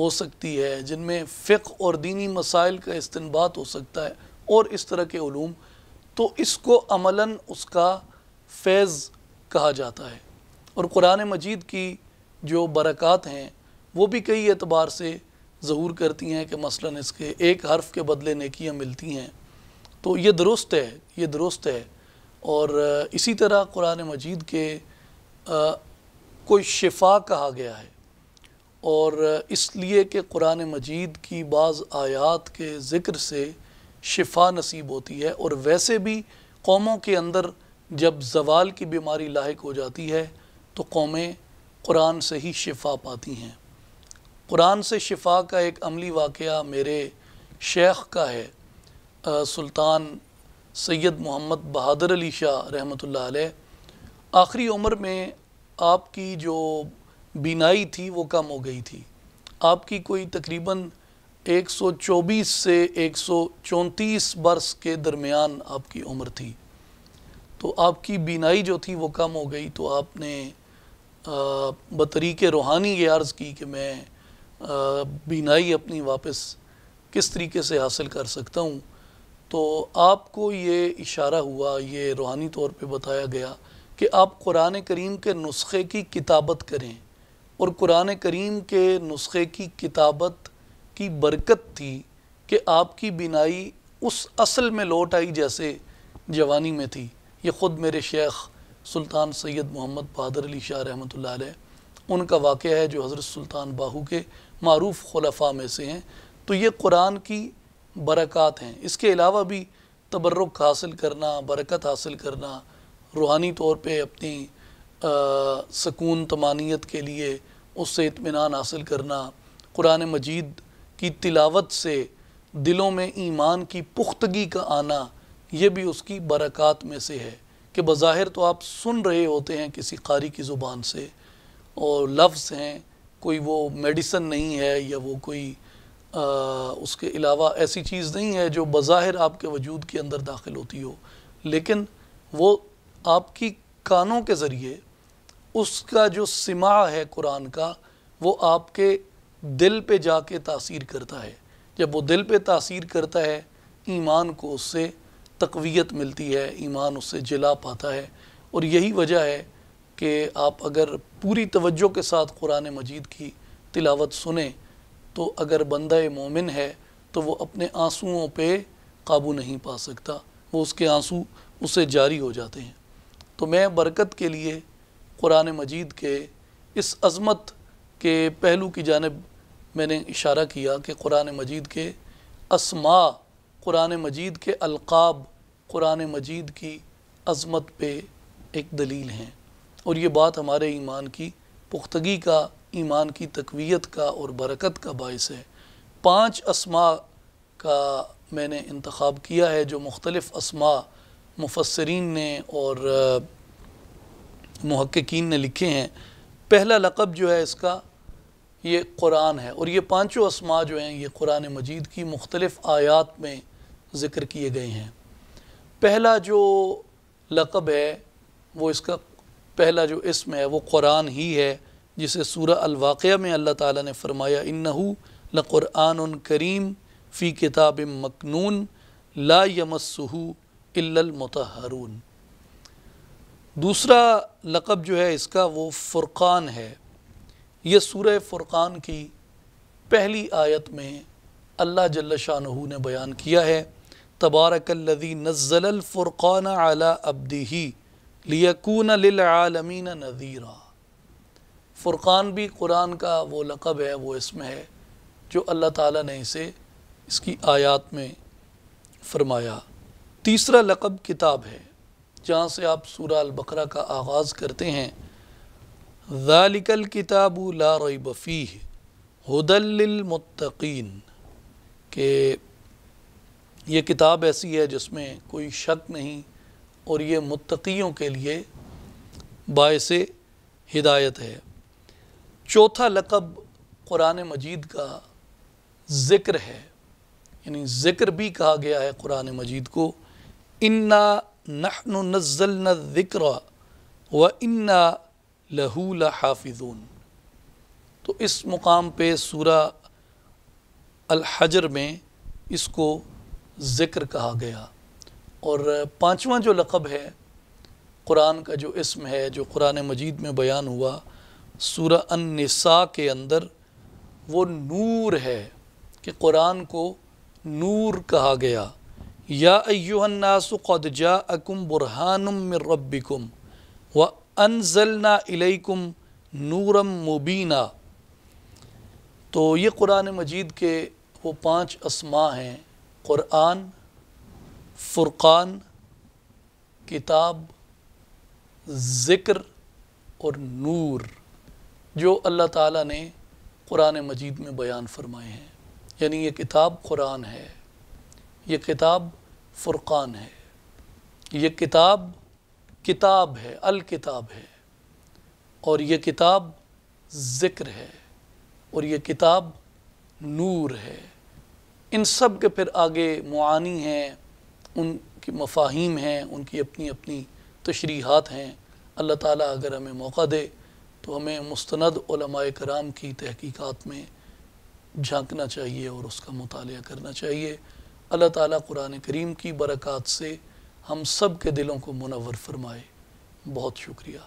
ہو سکتی ہے، جن میں فقہ اور دینی مسائل کا استنباط ہو سکتا ہے اور اس طرح کے علوم، تو اس کو عملاً اس کا فیض کہا جاتا ہے۔ اور قرآن مجید کی جو برکات ہیں وہ بھی کئی اعتبار سے ظہور کرتی ہیں کہ مثلاً اس کے ایک حرف کے بدلے نیکیاں ملتی ہیں، تو یہ درست ہے۔ اور اسی طرح قرآن مجید کے کوئی شفا کہا گیا ہے، اور اس لیے کہ قرآن مجید کی بعض آیات کے ذکر سے شفا نصیب ہوتی ہے، اور ویسے بھی قوموں کے اندر جب زوال کی بیماری لاحق ہو جاتی ہے تو قومیں قرآن سے ہی شفا پاتی ہیں۔ قرآن سے شفا کا ایک عملی واقعہ میرے شیخ کا ہے، سلطان سید محمد بہادر علی شاہ رحمۃ اللہ علیہ۔ آخری عمر میں آپ کی جو بینائی تھی وہ کم ہو گئی تھی، آپ کی کوئی تقریباً 124 سے 134 برس کے درمیان آپ کی عمر تھی، تو آپ کی بینائی جو تھی وہ کم ہو گئی، تو آپ نے بطریق روحانی یہ عرض کی کہ میں بینائی اپنی واپس کس طریقے سے حاصل کر سکتا ہوں۔ تو آپ کو یہ اشارہ ہوا، یہ روحانی طور پہ بتایا گیا کہ آپ قرآن کریم کے نسخے کی کتابت کریں، اور قرآن کریم کے نسخے کی کتابت کی برکت تھی کہ آپ کی بینائی اس اصل میں لوٹ آئی جیسے جوانی میں تھی۔ یہ خود میرے شیخ سلطان سید محمد بہادر علی شاہ رحمۃ اللہ علیہ ان کا واقعہ ہے، جو حضرت سلطان باہو کے معروف خلفاء میں سے ہیں۔ تو یہ قرآن کی برکات ہیں۔ اس کے علاوہ بھی تبرک حاصل کرنا، برکت حاصل کرنا، روحانی طور پہ اپنی سکون طمانینت کے لیے اس سے اطمینان حاصل کرنا، قرآن مجید کی تلاوت سے دلوں میں ایمان کی پختگی کا آنا، یہ بھی اس کی برکات میں سے ہے کہ بظاہر تو آپ سن رہے ہوتے ہیں کسی قاری کی زبان سے، اور لفظ ہیں، کوئی وہ میڈیسن نہیں ہے یا وہ کوئی اس کے علاوہ ایسی چیز نہیں ہے جو بظاہر آپ کے وجود کے اندر داخل ہوتی ہو، لیکن وہ آپ کی کانوں کے ذریعے اس کا جو سماع ہے قرآن کا، وہ آپ کے دل پہ جا کے تاثیر کرتا ہے۔ جب وہ دل پہ تاثیر کرتا ہے، ایمان کو اس سے تقویت ملتی ہے، ایمان اس سے جلا پاتا ہے۔ اور یہی وجہ ہے کہ آپ اگر پوری توجہ کے ساتھ قرآن مجید کی تلاوت سنیں تو اگر بندہ مومن ہے تو وہ اپنے آنسوؤں پہ قابو نہیں پا سکتا، وہ اس کے آنسو اس سے جاری ہو جاتے ہیں۔ تو میں برکت کے لیے قرآن مجید کے اس عظمت کے پہلو کی جانب میں نے اشارہ کیا کہ قرآن مجید کے اسماء، قرآن مجید کے القاب، قرآن مجید کی عظمت پہ ایک دلیل ہیں، اور یہ بات ہمارے ایمان کی پختگی کا، ایمان کی تقویت کا اور برکت کا باعث ہے۔ 5 اسماء کا میں نے انتخاب کیا ہے جو مختلف اسماء مفسرین نے اور محققین نے لکھے ہیں۔ پہلا لقب جو ہے اس کا یہ قرآن ہے، اور یہ 5 اسماء جو ہیں یہ قرآن مجید کی مختلف آیات میں ذکر کیے گئے ہیں۔ پہلا جو لقب ہے وہ اس کا پہلا جو اسم ہے وہ قرآن ہی ہے، جسے سورہ الواقعہ میں اللہ تعالیٰ نے فرمایا انہو لقرآن کریم فی کتاب مکنون لا یمسہ الا المطہرون۔ دوسرا لقب جو ہے اس کا وہ فرقان ہے۔ یہ سورہ فرقان کی پہلی آیت میں اللہ جل شانہ نے بیان کیا ہے تبارک الذی نزل الفرقان علی عبدہ لیکون للعالمین نذیرا۔ فرقان بھی قرآن کا وہ لقب ہے، وہ اسم ہے جو اللہ تعالیٰ نے اسے اس کی آیات میں فرمایا۔ تیسرا لقب کتاب ہے، جہاں سے آپ سورہ البقرہ کا آغاز کرتے ہیں ذالک الکتاب لا ریب فیہ ھدی للمتقین، کہ یہ کتاب ایسی ہے جس میں کوئی شک نہیں اور یہ متقیوں کے لیے باعث ہدایت ہے۔ چوتھا لقب قرآن مجید کا ذکر ہے، یعنی ذکر بھی کہا گیا ہے قرآن مجید کو، انا نحن نزلنا الذکر وانا لہ لحافظون۔ تو اس مقام پہ سورہ الحجر میں اس کو ذکر کہا گیا۔ اور پانچواں جو لقب ہے قرآن کا، جو اسم ہے جو قرآن مجید میں بیان ہوا سورہ النساء کے اندر، وہ نور ہے، کہ قرآن کو نور کہا گیا۔ یا ایھا الناس قد جاءکم برہان من ربکم وانزلنا الیکم نورا مبینا۔ تو یہ قرآن مجید کے وہ 5 اسماء ہیں: قرآن، فرقان، کتاب، ذکر اور نور، جو اللہ تعالیٰ نے قرآن مجید میں بیان فرمائے ہیں۔ یعنی یہ کتاب قرآن ہے، یہ کتاب فرقان ہے، یہ کتاب ہے، الکتاب ہے، اور یہ کتاب ذکر ہے، اور یہ کتاب نور ہے۔ ان سب کے پھر آگے معانی ہیں، ان کی مفاہیم ہیں، ان کی اپنی اپنی تشریحات ہیں۔ اللہ تعالیٰ اگر ہمیں موقع دے تو ہمیں مستند علماء کرام کی تحقیقات میں جھانکنا چاہیے اور اس کا مطالعہ کرنا چاہیے۔ اللہ تعالیٰ قرآن کریم کی برکات سے ہم سب کے دلوں کو منور فرمائے۔ بہت شکریہ۔